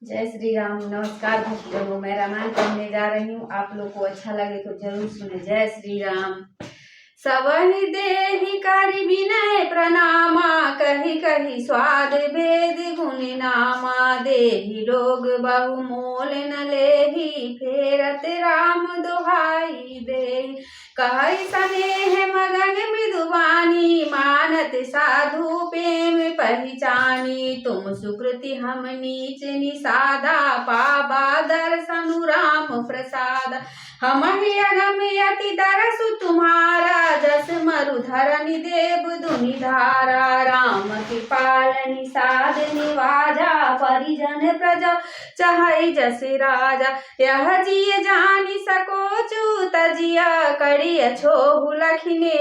जय श्री राम। नमस्कार भक्तों, मैं रामायण पढ़ने जा रही हूँ। आप लोग को अच्छा लगे तो जरूर सुने। जय श्री राम। सवहि देहि करि विनय प्रणामा, कही कही स्वाद भेद गुण नामा। देहि लोग बहु मोल न लेहि, फेरत राम दोहाई देहि। कहै स्नेह मगन मृदुवानी, मानत साधु प्रेम पहचानी। तुम सुकृति हम नीच निषादा, पाबा दर्शनु राम प्रसाद। हम ही अगम यति दरसु तुम्हारा, जस मरुधरनि देव दुनि धारा। राम कृपाल निषाद निवाजा, परिजन प्रजा चाहै जस राजा। यह जिय जानि सकोचु तजिया, करिय छोहु लखिने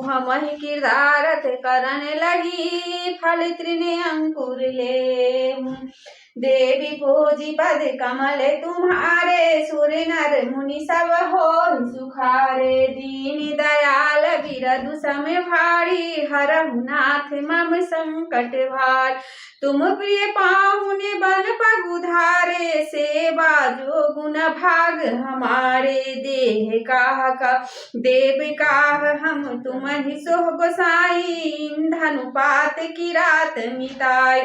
हम ही किरदारथ करन लगी, फल तृण अंकुर ले। देवी पूजी पद कमल तुम्हारे, सुर नर मुनि सब हो सुखारे। दीन दयाल बिरधु सम भारी, हरहु नाथ मम संकट भार। तुम प्रिय पाहुने बन पगुधारे, सेवा जो गुण भाग हमारे। देह काह का देव काह हम तुम ही सोह गोसाई, धनुपात की रात मिताई।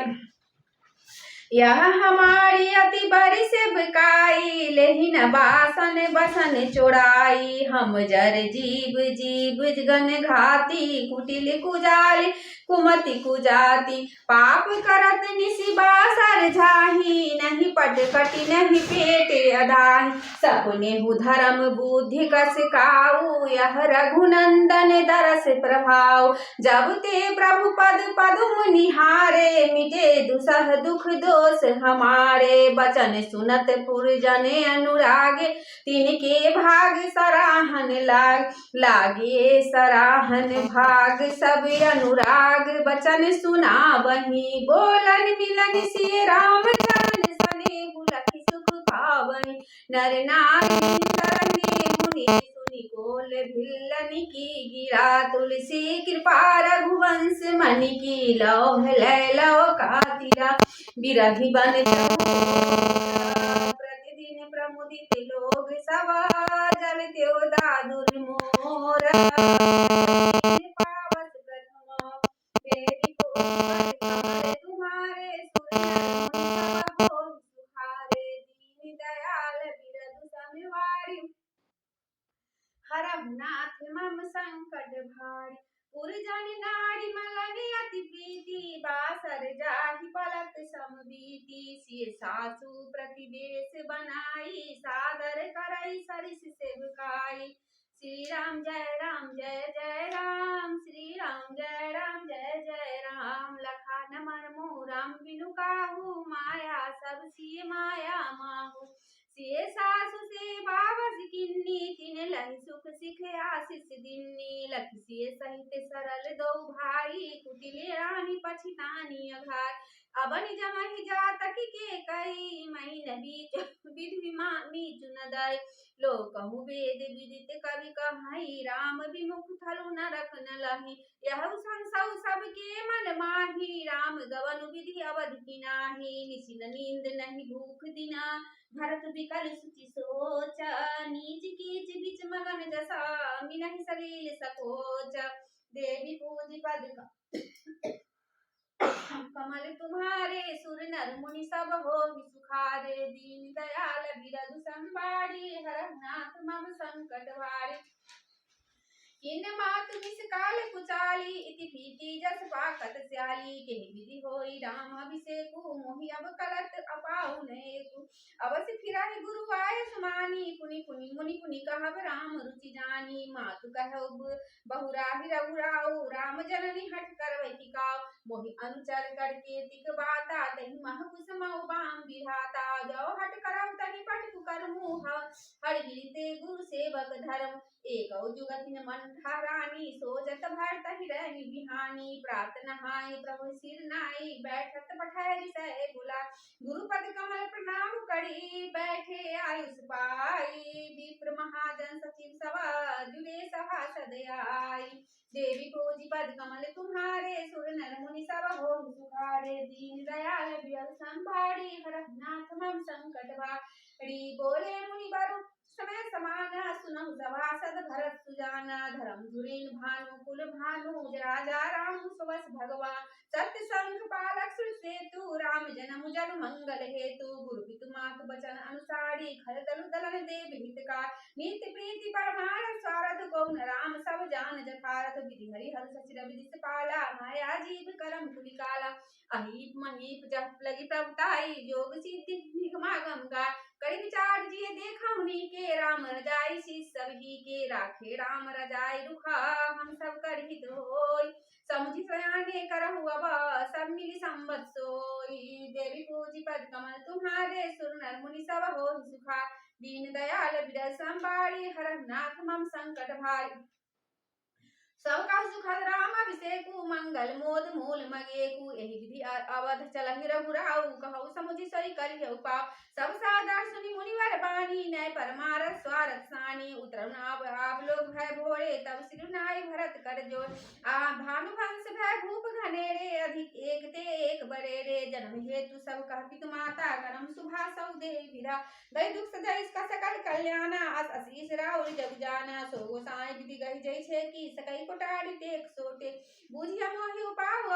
यह हमारी अति बड़ी सेवकाई, लेहि न बासन बसन चोराई। हम जर जीव जीव गण घाती, कुटिल कुजाली कुमति कुजाति। पाप करत निसि बासर झाही, नहीं पट कटि नहीं पेट अधाही। सपने हु धर्म बुद्धि कस काऊ, यह रघुनंदन दरस प्रभाव। जब ते प्रभु पद पदुम निहारे, मिटे दुसह दुख दोष हमारे। बचन सुनत पुरजन अनुरागे, तिनके भाग सराहन लागे सराहन भाग। सब अनुराग बचन सुना बही, बोलन मिलन सिय राम चरण सनेहु लखि सुख पावहि। नर नारी तरंगे मुनि सुनि, कोल भिल्लन की गिरा। तुलसी कृपा रघुवंश मनि की, लौह लैलौ कातिरा। बिरहि बन प्रतिदिन प्रमुदित लोग सवा, जल त्यो दादुर मोरा। पावत प्रथमा देवी को तुम्हारे, सुर नर मुनि सब हो सुखारे। दीन दयाल बिरधु सम भारी, हरहु नाथ मम संकट भारी। पुरजन नारी मलन अति प्रीति, बासर जाहि पलक सम बीती। सिय सासु प्रतिदेश बनाई, सादर करई सरिस सेवकाई। श्री राम जय जय राम, श्री राम जय जय राम। लखन मरमु राम बिनु काहू, माया सब सिय माया माहू। सिय सासु से बाबस किन्नी, तिन लहि सुख सिख आशीष दिन्नी। लखि सिय सहित सरल दो भाई, कुटिल रानी पछितानी अघाई। अबनि जमहि जातकि के कई, महीन बीच विधि नीचु न दई। लोक कहूँ वेद विदित कवि कहई, राम विमुख थलु नरक न लही। यह संसौ सबके मन माही, राम गवन विधि अवधि किनाही। निसिन नींद नहीं भूख दिना, भरत बिकल सुचि सोच। नीच कीच बिच मगन जसा, मिनहि सलील सकोच। देवी पूज पद कमल तुम्हारे, सुर नर मुनि सब हो सुखारे। दीन दयाल बिरधु संबारी, हरहु नाथ मम संकट भारी। किन मातु निस काल कुचाली, इति भीति जस पाकत स्याली। केहि विधि होई राम अभिषेकु, मोहि अब कलत अपाहु नेकु। अवसि फिरहि गुरु आयस मानी, पुनि पुनि मुनि पुनि कहब राम रुचि जानी। मातु कहब बहुराहि रघुराऊ, राम जननी हठ करवै टिकाऊ। मोहि अनुचर करके तिक बाता, तहि मह कुसुमउ बाम विधाता। जो हठ करऊ तहि पठ करमु, हरि ते गुरु सेवक धर्म। एकौ जुगति न मंठा रानी, सोजत भरतहि रहनि बिहानी। प्रात नहाई प्रभु सिर नाई, बैठत पठैरि सह बुला। गुरुपद कमल प्रणाम कर पड़ी बैठे आयुष पाई, विप्र महाजन सचिव सभा जुड़े सभासद आई। देवी पूजी पद कमल तुम्हारे, सुर नर मुनि सब हो सुखारे, दीन दयाल विरल संभारी, हरहि नाथ मम संकट भारी। बोले मुनि वर समय समाना, सुनहु सभासद भरत सुजाना, धर्म धुरीन भानु कुल भानु, राजा राम सुवस भगवान, सत्य संग पालक सुर सेतु, राम जन्म जन मंगल हेतु, गुरु पितु मातु बचन अनुसारी, खल तलु दलन देव हितका, नीति प्रीति परमारथ सारथ, कौन राम सब जान जठारथ, विधि हरि हर सचिर विदित पाला, माया जीव करम कुलिकाला, अहीप महीप जप लगी प्रभुताई, योग सिद्धि निगमागम का, करि विचार जिय देखा मुनि के, राम रजाई शीस सबही के, राखे राम रजाई रुखा, हम सब कर हित होय, समुझि सयाने करहु अब, सब मिली संबत सोई। देवी पूजी पद कमल तुम्हारे, सुर नर मुनि सब होहि सुखा, दीन दयाल विरल संभारी, हरहि नाथ मम संकट भारी। सबका सुखद राम अभिषेकु, मंगल मोद मूल मगेकु, एहि विधि अवध चलहि रघुराऊ, कहु समुझि सोई करियौ पाऊ, सब सादर सुनि मुनिवर बानी, नय परमारथ स्वारथ सानी, उतरन आप लोग भय भोरे, तब सिरुनाई भरत कर जोर, भानुवंश भय भूप घनेरे, अधिक एक ते एक बरेरे, जन्म हेतु सब कह पितु माता, करम सुभासौ देवीरा, गई दुख सजाई इसका सकल कल्याणा, अस असीस राउर जग जाना, सो गोसाई विधि गहि जै छे की, सकई कोटारी टेक सोटे, बुझिया मोहि उपाव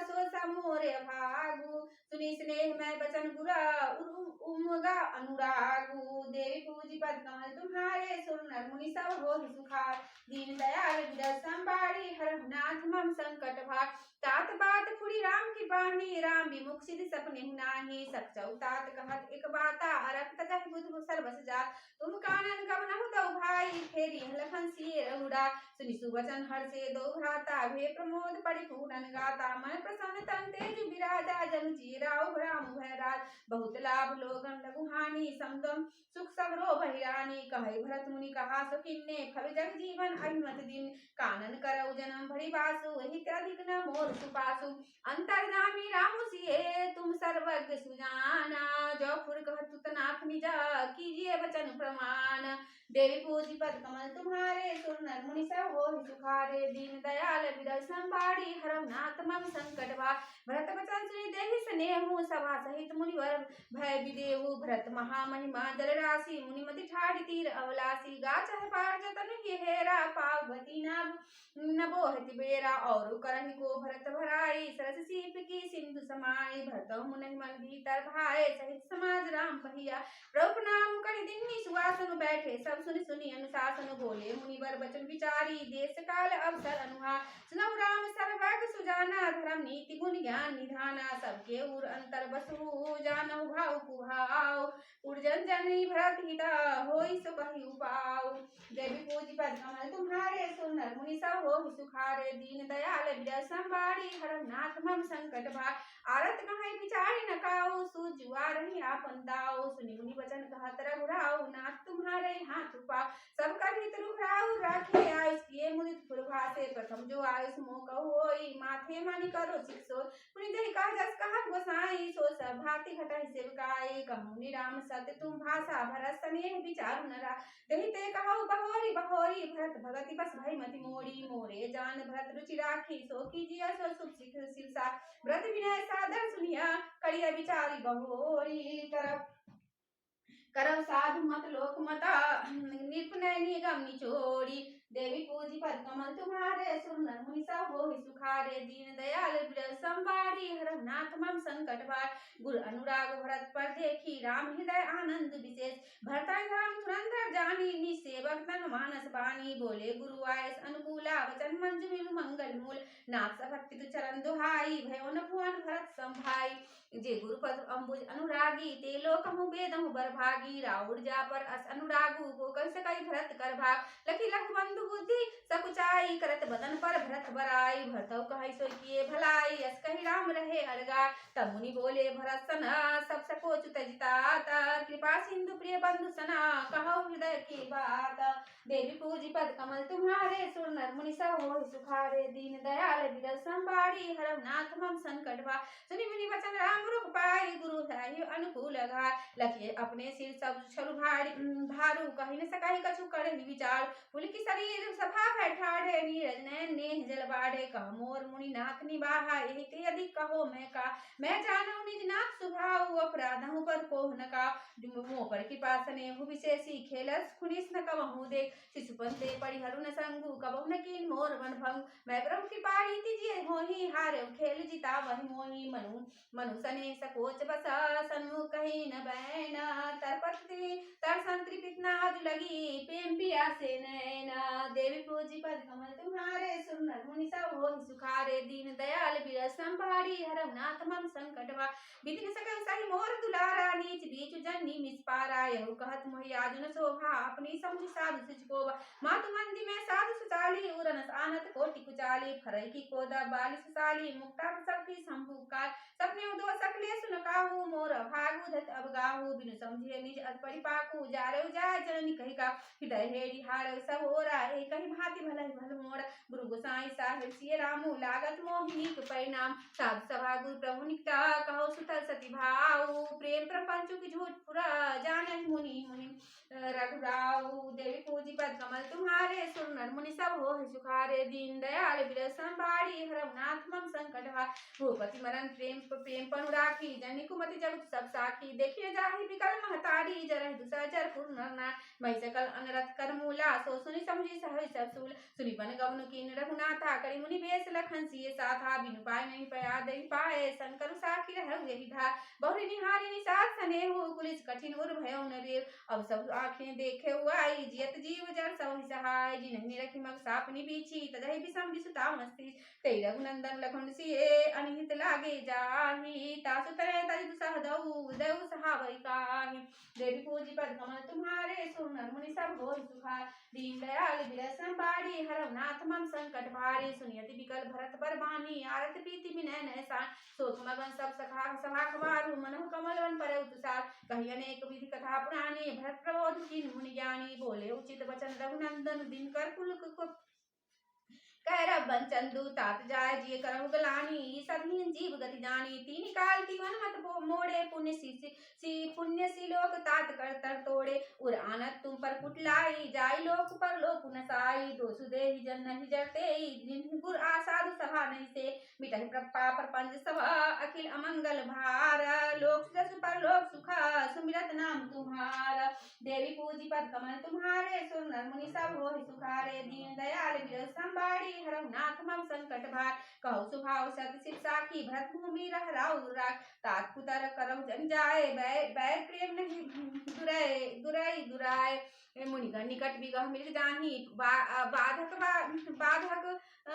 सो समोरे भागु, सुनि स्नेह मैं बचन गुरा, उमगा अनुरागु। देवी पूजी पद कमल तुम्हारे, सुर नर मुनि सब होहि सुखार, दीन दयाल विरल संभारी, हरहि नाथ मम संकट भार। तात बात फुरी राम की बानी, राम विमुख सिद्धि सपने नाही, सचौ तात कहत एक बाता, अरख तजहि बुध सर्वस जात, तुम कानन कब नहु दो भाई, फेरी लखन सिए रघुड़ा, सुनि सुवचन हर्षे दो भ्राता, भे प्रमोद परिपूर्ण गाता, मन प्रसन्न तन तेज विराजा, जनु चीराउ राम भय राज, बहुत लाभ लोगन लघु हानि, समदम सुख सगरो बहिरानी, कहै भरत मुनि कहा सो किन्ने, फल जग जीवन अभिमत दिन, कानन करौ जन्म भरि बासु, हित अधिक न मोर सुपासु, अंतर्यामी रामु सिए तुम सर्वज्ञ सुजाना, जो फुर कहत तुतनाथ निजा, कीजिए वचन प्रमाण। देवी पूजी पद कमल तुम्हारे, सुर नर मुनि सब होहि सुखारे, दीन दयाल विरल संभारी, हरहि नाथ मम संकट भार। भरत वचन सुनि देहि स्नेहु, सभा सहित मुनिवर भय विदेहु, भरत महामहिमा जल राशि, मुनिमति ठाढ़ी तीर अवलासी, गाचह पार जतन हेरा, पावती न बोहति बेरा, और करहि को भरत भराई, सरस सीप की सिंधु समाई, भरत मुनि मन भीतर भाए, सहित समाज राम पहिया, प्रभु नाम करि दिन्हि सुवासन, बैठे सब सुनि सुनि अनुशासन, बोले मुनिवर बचन विचारी, देश काल अवसर अनुहार, सुनहु राम सर्वज्ञ सुजाना, धर्म नीति गुण ज्ञान निधाना, सबके उर अंतर बसहु, जानहु भाव कुभाव, उर्जन जननी भरत हिता, होई सो कहि उपाव। देवी पूजी पद कमल तुम्हारे, सुर नर मुनि सब होहि सुखारे, दीन दयाल विरल संभारी, हरहि नाथ मम संकट भार। आरत कहीं विचारि न काऊ, सूझुआ रही आपन दाऊ, सुनि मुनि वचन कहत रघुराऊ, नाथ तुम्हारे हाथ पाओ, सब कर हित रघुराऊ, राखे आयुष किए मुदित फुरभासे, प्रथम जो आयुष मोह कहु होई, माथे मानि करो सिकसोई, पुनि देहि कह जस कहत गोसाई, सो सब भांति घटहि सेवकाई, कहु निराम सत्य तुम भाषा, भरत स्नेह विचारु नरा, देहि ते कहु बहोरी बहोरी, भरत भगति बस भई मति मोरी, मोरे जान भरत रुचि राखी, सो कीजिए सो सुख सिरसा, व्रत विनय सादर सुनिया, करिया विचारी बहोरी, करब साधु मत लोक मता, निपुण निगम निचोरी। देवी पूजी पद कमल तुम्हारे, सुर नर मुनि सब होहि सुखारे, दीन दयाल विरल संभारी, हरहि नाथ मम संकट भार। गुर अनुराग भरत पर देखी, राम हृदय आनंद विशेष, भरतहि धर्म धुरंधर जानी, निसेवक तन मानस बानी, बोले गुरु आयस अनुकूला, वचन मंजु मिलु मंगल मूल, नाथ सभक्ति तु चरण दुहाई, भयो न भुवन भरत संभाई, जे गुरु पद अम्बुज अनुरागी, ते लोकहु बेदहु बर भागी, राउर जा पर अस अनुरागु, को कहि सकई भरत कर भाग, लखी लखु बंधु सिंधु बुद्धि सकुचाई करत बदन पर भरत बराई भरतौ कहि सोई किए भलाई अस कहि राम रहे अड़गा तब मुनि बोले भरत सना सब सको च्युत जिताता कृपा सिंधु प्रिय बंधु सना कहो हृदय की बात देवी पूजी पद कमल तुम्हारे सुर नर मुनि सब होहि सुखारे दीन दयाल विरल संबाड़ी हरव नाथ मम संकट भा सुनि मुनि वचन राम रुख पाई गुरु है अनुकूल घा लखिए अपने सिर सब छरु भारू कहि न सकाहि कछु करे विचार फूल की शरीर सभा बैठाड़े नीरज नयन नेह जल बाढ़े कह मोर मुनि नाथ निबाहा यही ते अधिक कहो मैं जानू निज नाथ सुभाऊ अपराधहु पर कोह न का मुँह पर कृपा स्नेहु विशेषी खेलस खुनिस न कबहु देख शिशुपन ते परिहरु न संगु कबहु न कीन मोर मन भंग मैं प्रभु कृपा रीति जिय होहि हारे खेल जिता वहि मोहि मनु सने सकोच बसा सन्मुख कहि न बैन तरपति तरसन त्रिपित नाज लगी प्रेम पिया से नैना देवी पूजी पद कमल तुम्हारे सुर नर मुनि सब होहि सुखारे दीन दयाल विरल संभारी हरव नाथ मम संकट भा बिदिन सकल सही मोर दुलारा नीच बीच जन्नी निस्पारा यहु कहत मोहि आजुन शोभा अपनी समझ साधु सुच को मातु मंदी में साधु सुचाली उरन आनत कोटि कुचाली फरई की कोदा बाली सुसाली मुक्ता सबकी संभुकार सपने दो सकले सुन काहू मोर भागु धत अब गाहू बिनु समझिए निज अत परिपाकू जारे जाय जननी कहि का हृदय हेड़ी हार सब ओरा ए कहि भांति भले भल मोरा गुरु गोसाई साहिब सिय रामू लागत मोहिनी के परिणाम साधु सभा गुरु प्रभु निकटा कहो सुतल सती भाऊ प्रेम प्रपंचु की झूठ पुरा जान मुनि मुनि रघुराऊ देवी पूजी पद कमल तुम्हारे सुर नर मुनि सब हो सुखारे दीन दयाल विरल संबाड़ी हरव नाथ मम संकट हा भूपति मरण प्रेम पनु राखी जनि कुमति जगत सब साखी देखिए जाहि विकल महतारी जरह दुसर पूर्ण नर मई सकल अनरथ कर मूला सो सुनि समझी सहज सब सूल सुनि बन गवनु कीन रघुनाथा करि मुनि बेस लखन सिय साथा बिनु पाए नहीं पया दे पाए शंकर साखी रहु यही धा बहुरी निहारी निसात स्नेहु कुलिस कठिन उर भयो न रे अब सब आँखें देखे आई जियत जीव जर सब सहाय जिन्हनि रखी मग साप निबीछी तजहि विषम विसुता मस्ती तै रघुनंदन लखन सिए अनिहित लागे जाहि तासु तरे तज दुसह दऊ सहावै काहि देवी पूजी पद कमल तुम्हारे सुर नर मुनि सब होय सुखार दीन दयाल विरल संबाड़ी हरव नाथ मम संकट भारी सुनियति विकल भरत बर बानी आरत प्रीति विनय नयसान सोच मगन सब सभा खबारू मनहु कमल वन पर तुषार कही अनेक विधि कथा पुरानी भरत प्रबोध कीन मुनि ज्ञानी बोले उचित वचन रघुनंदन दिन कर कुल कैरव बन चंदू तात जाय जिय करहु गलानी सदहीन जीव गति जानी तीन काल की वन मत मोड़े पुण्य सी लोक तात कर तर तोड़े उर आनत तुम पर कुटलाई जाय लोक पर लोक नसाई दोसु देहि जन नहीं जरते जिन गुर आसाधु सभा नहीं से मिटहि पापर पंज सभा अखिल अमंगल भार लोक जस पर लोक सुखा सुमिरत नाम तुम्हारा देवी पूजी पद कमल तुम्हारे सुर नर मुनि सब होहि सुखारे दीन दयाल विरल संबाड़ी हरव नाथ मम संकट भार कहु सुभाव सत शिव साखी भरत भूमि रह राउ राख तात पुतर करहु जन जाए बैर प्रेम नहीं दुराय मुनिगण निकट विगह मिल जाहि बाधक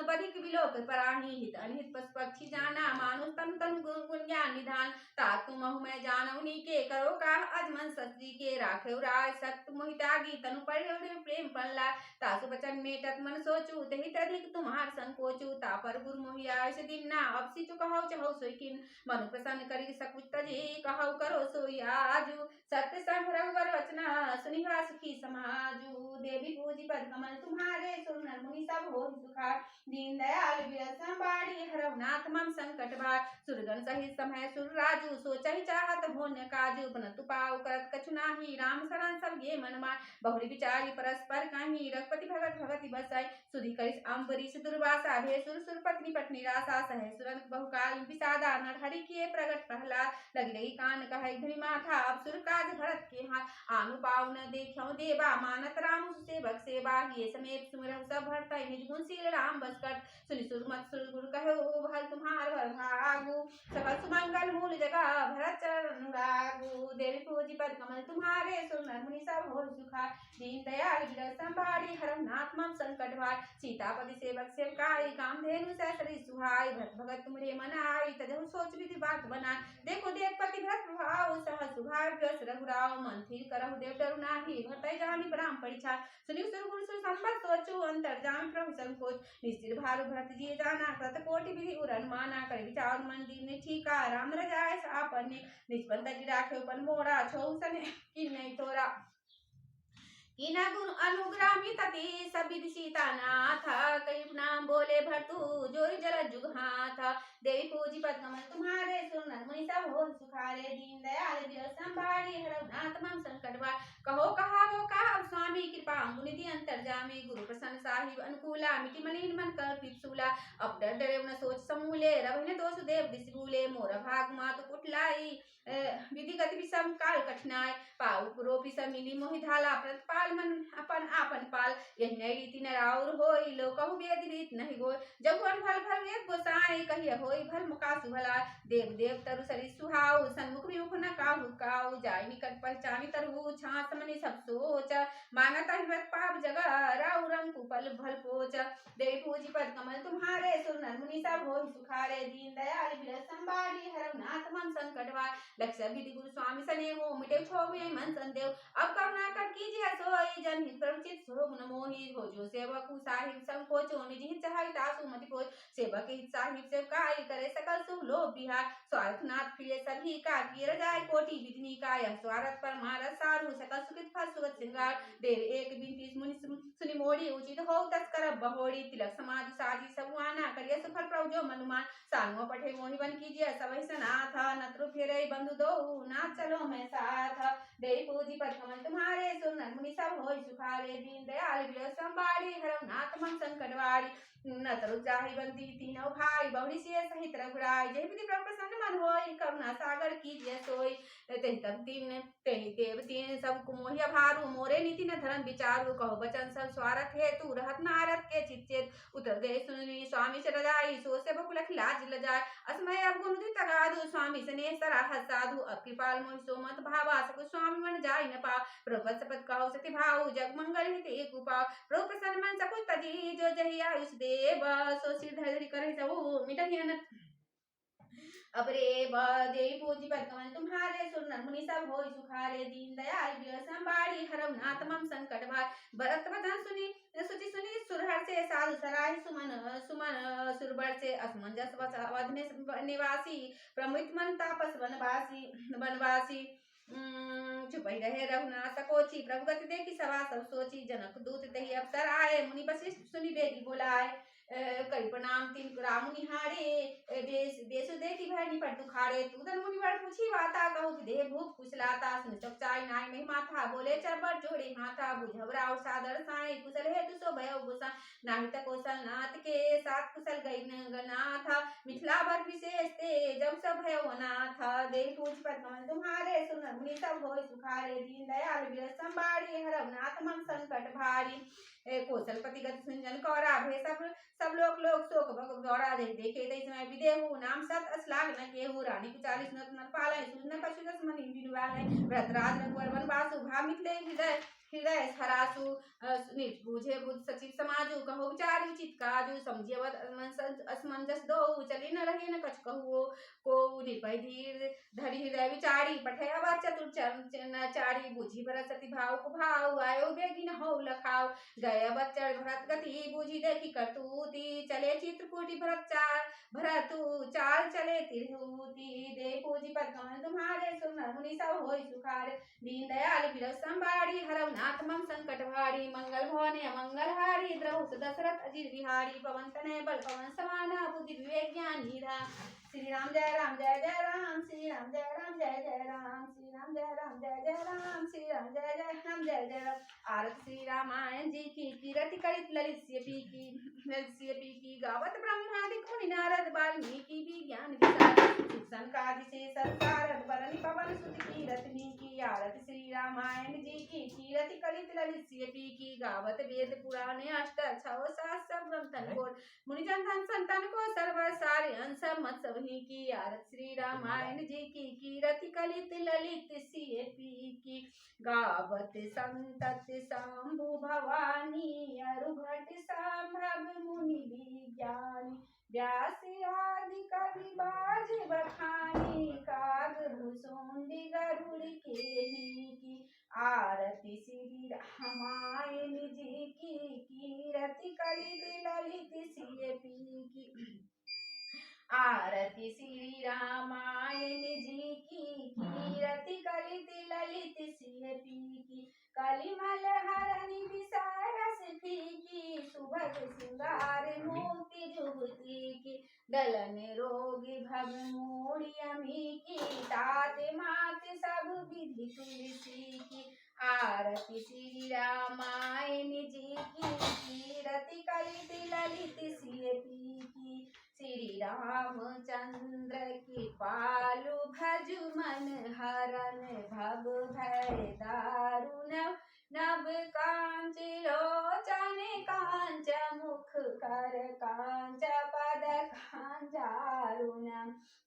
बधिक विलोक पराही हित अनहित पशु पक्षी जाना मानुष तन तन गुण ज्ञान निधान तात तुम मैं जानऊ नीके करो का अजमन सस्त्री के राखे राय सत्य मोहितागी तनु पर प्रेम पल्ला तासु बचन मेटत मन सोचू तहि तधिक तुम्हार संकोचू तापर गुरु मोहिया से दिन्ना अब सी कहो चहो सोई किन मनु प्रसन्न करी सकुच तजे कहो करो सोई आजू सत्य संग रघुवर वचना सुनिवा सुखी समाजू देवी पूजी पद कमल तुम्हारे सुर नर मुनि सब हो सुखा दीन दयाल विरल संबाड़ी हरव नाथ मम संकट भार सुरगन सहित समय सुर राजू सोचहि चाहत होन्य काजू बनतु पाऊ करत कछु नाही राम शरण सब गे मन मार बहुरी विचारी परस्पर कहीं रघुपति भगत भगति बसाई सुधि करिस अम्बरीश दुर्वासा भेसुर सुर पत्नी पत्नी रासा सह सुरन बहुकाल विषादा नर हरि किए प्रगट प्रहलाद लगी लगी कान कहे धुनि माथा अब सुर काज भरत के हाथ आनु पाऊ न देखौ देवा मानत राम सेवक सेवा ये समेत सुमिरहु सब भरतै निज गुण शील राम बस कर सुनि सुर मत सुर गुरु कहे ओ भल तुम्हार भर भागु सकल सुमंगल मूल जगह भरत चरण अनुरागु देवी पूजी पद कमल तुम्हारे सुर नर मुनि सब हो सुखा दीन दयाल विरल संभारी हरम नाथ मम संकट भार सीतापति सेवक सेवकाई कामधेनु सहसरी सुहाई भरत भगत तुमरे मन आई तजहु सोच विधि बात बना देखो देव पति भरत भाव सह सुभाई व्यस रघुराव मन थिर करहु देव डरु नाही भटै जानि ब्राह्म परीक्षा सुनि सुर गुरु सुर संबत सोचु अंतर जामि प्रभु संकोच निस्तिर भारु भरत जिय जाना कृत कोटि विधि उरन माना कर विचार मन दीन ठीका राम रजाय आपने निष्पंत जी राखे पन मोड़ा छौ सने कि नहीं तोरा कीना गुण अनुग्रामी तति सबिद सीता नाथ कई नाम बोले भरतु जोरी जल जुग हाथ देवी पूजी पद कमल तुम्हारे सुनन मुनि सब हो सुखारे दीन दयाल दिय संभारी हरव नाथ मम संकट बार कहो कहावो कहा स्वामी कृपा मुनि दी अंतर जामे गुरु प्रसन्न साहिब अनुकूला मिटि मलिन मन कल्पित सूला अब डर डरे न सोच समूले रवि ने दोष देव दिस भूले मोर भाग मातु कुटलाई विधि गति विषम काल कठिनाय पाऊ पुरोपि मिली मोहि धाला प्रतिपाल मन अपन आपन पाल यही नई रीति न राउर होई लो कहु वेद रीत नहीं गोय जब वन फल फल एक गोसाई कहिय होई भल मुकासु भला देव देव तरु सरि सुहाऊ सन्मुख विमुख न काहु काऊ जाय निकट पहचानी तरहु छास मनि सब सोच मांगत हिवत पाप जग राउ रंग कुपल भल पोच देवी पूजी पद कमल तुम्हारे सुर नर मुनि सब होई सुखारे दीन दयाल बिरस संभारी हरव नाथ मम संकट वार लक्ष्य विधि गुरु स्वामी सने हो मिटे छोवे मन संदेव अब करुणा कर कीजिए सोई जन हित प्रचित सो गुण मोहि हो जो सेवक साहिब संकोचो निज हित चाहि तासु मति कोच सेवक हित साहिब सेवकाई करे सकल सुख लोभ बिहार स्वार्थनाथ प्रिय सभी का किर जाय कोटि विधि काय स्वार्थ पर मारस सारु सकल सुखित फल सुगत श्रृंगार देव एक बिनती मुनि सुनि मोड़ी उचित हो तस्कर बहोड़ी तिलक समाज साजी सबुआना करिय सफल प्रभु जो मनुमान सानुओ पठे मोहि बन कीजिए सबहि सनाथ नत्रु फेरे बंधु दो ना चलो मैं साथ देवी पूजी पद कमल तुम्हारे सुनन मुनि सब होई सुखारे दीन दयाल बिरस संभारी हरव नाथ मम संकट वारी न तरु जाहि बंदी तीनों भाई बहुरी सिय सहित रघुराई जय विधि प्रभु प्रसन्न मन होई करुणा सागर कीजिए सोई तेहि तब तीन तेहि देव तीन सब कुमोहि भारू मोरे नीति न धर्म विचारू कहो बचन सब स्वार्थ हेतु रहत नारद के चित उतर दे सुनि स्वामी से रजाई सो से बकुलख लाज लजाय असमय अब गुण दी तगादु स्वामी सने सराह साधु अब कृपाल मोहि सोमत भावा सकु स्वामी मन जाय न पा प्रभु सपत कहो सति भाऊ जग मंगल हित एक उपा प्रभु प्रसन्न मन सकु तजी जो जहि आयुष देव सो सिर धरि करे सबु मिटहि अनंत अब रे देवी पूजी पद कमल तुम्हारे सुर नर मुनि सब होई सुखारे दीन दयाल बिरस संभारी हरव नाथ मम संकट भार भरत वदन सुनि सुचि सुनि सुरहर से साधु सराय सुमन सुमन सुरबर से असमंजस वधने निवासी प्रमुख मन तापस वनवासी चुप ही रहे रघुनाथ सकोची प्रभु गति देखी सभा सब सोची जनक दूत तही अवसर आए मुनि वशिष्ठ सुनि बेगी बोलाए कई प्रणाम तीन राम निहारे देश देखी भय निपट दुखारे तूदन मुनि वर पूछी वाता कहु कि देह भूख कुशलाता सुन सब चाय नाय नहीं माथा बोले चरबर जोड़े हाथा बुझवरा और सादर साई कुशल है तु सो भयो गुसा नाही त कौशल नाथ के साथ कुशल गई गनाथ मिथिला भर विशेष ते जब सब भयो अनाथ देह पूछ पर कमल तुम्हारे सुन मुनि सब होय सुखारे दीन दयाल बिरस संभारी हरव नाथ मम संकट भारी कौशलपति गति सुनजन कौरा भे सब लोग शोक भग गौरा देखे दे समय विदेहु नाम सत अश्लाघ न केहु रानी को 40 नर पाले सुन कछु दस मनि बिनुवाले व्रतराज रघुवर वनवासु भा मिथिले हृदय हरासु बूझे बुध सचिव समाजु कहो विचारी चित काजु समझियवत असमंजस दो चली न रहे न कछ कहु को निर्भय धीर धरि हृदय विचारी पठे अवा चतुर चारी बुझी भरत सती भाव को भाव आयो बेगी न हो लखाव गए बच्चर भरत गति बुझी देखी करतूती चले चित्रकूटी भरतु चाल चले तिरहुती दे पूजी पद कमल तुम्हारे सुन मुनि सब होई सुखार दीन दयाल बिरस संभारी हरव नाथ मम संकट भारी मंगल भवने मंगल हारी द्रहुत दशरथ अजिर बिहारी पवन तनय बल पवन समाना बुद्धि विवेक ज्ञान हीरा श्री राम जय राम जय जय राम श्री राम जय राम जय जय राम श्री राम जय राम जय जय राम श्री राम जय जय राम जय जय राम आरत श्री रामायण जी की कीरति कलित ललित पी की गावत ब्रह्मादि मुनि नारद वाल्मीकि विज्ञान विचार शिक्षण कादि से सरकारत बरनि पवन सुत कीरति की आरत श्री रामायण जी की कीरति कलित ललित पी की गावत वेद पुराण अष्ट छव सात सब ग्रंथन को मुनिजन धन संतान को सर्व सारे अंश मत सबही की आरत श्री रामायण जी की कीरति कलित ललित पी की गावत संतत शंभु भवानी अरुभट संभव मुनि विज्ञानी व्यास आदि कवि बाज बखानी काग भूसुंडी गरुड़ के आरती श्री रामायण जी की कीरति कलित ललित सिय पी की। आरती श्री रामायण जी की कीरति कलित ललित सिय पी की। कलिमल हरनि विसारस फीकी सुभग सिंगार मोती जुगती की। दलन रोगी भग मूढ़ अमी की तात मात सब विधि तुलसी की। आरती श्री रामायण जी की कीरति कलित ललित सिय पी की। श्री रामचंद्र कृपालु भजु मन हरन भव भय दारुण। नभ कांच लोचन कांच मुख कर कांच पद कांजारुण।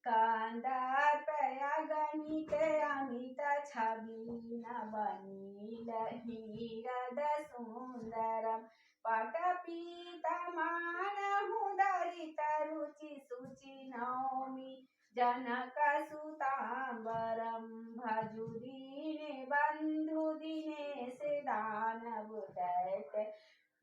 कांदार्पया गणित अमित छवि बनील हीरद सुंदरम। पटपीतमानहु दरित रुचि शुचि नौमि जनक सुतांबरम। भजु दीन बंधु दिनेश दानव दैत्य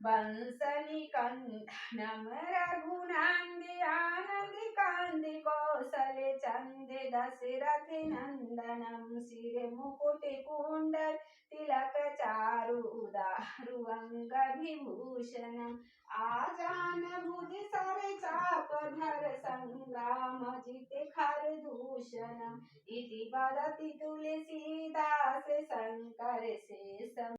वंश निकंदनम। रघुनंदन आनंद कांद कौशल चंद दशरथ नंदनम। सिर मुकुट कुंडल तिलक चारु उदारु अंग विभूषणम। आजान भुज सर चाप धर संग्राम जित खर दूषणम। इति वदति तुलसीदास शंकर शेषम।